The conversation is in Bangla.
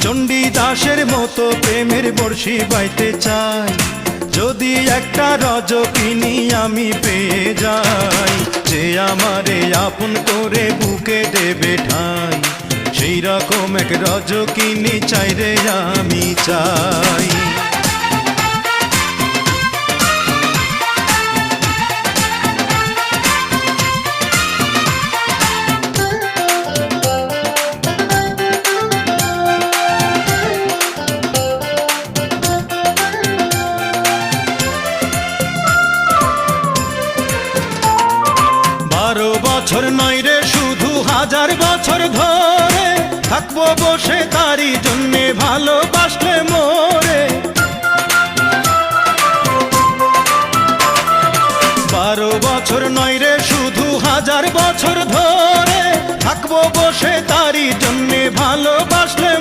চণ্ডীদাসের মতো প্রেমের বর্ষি বাইতে চাই, যদি একটা রজকিনী আমি পেয়ে যাই, যে আমারে আপন করে বুকে দেবে ঠাই, সেই রকম এক রজকিনী চাই রে আমি চাই। বছর নয় রে শুধু 1000 বছর ধরে থাকবো বসে তারই জন্যে ভালোবাসলে মোরে। 12 বছর নয় রে শুধু 1000 বছর ধরে থাকবো বসে তারই জন্যে ভালোবাসলে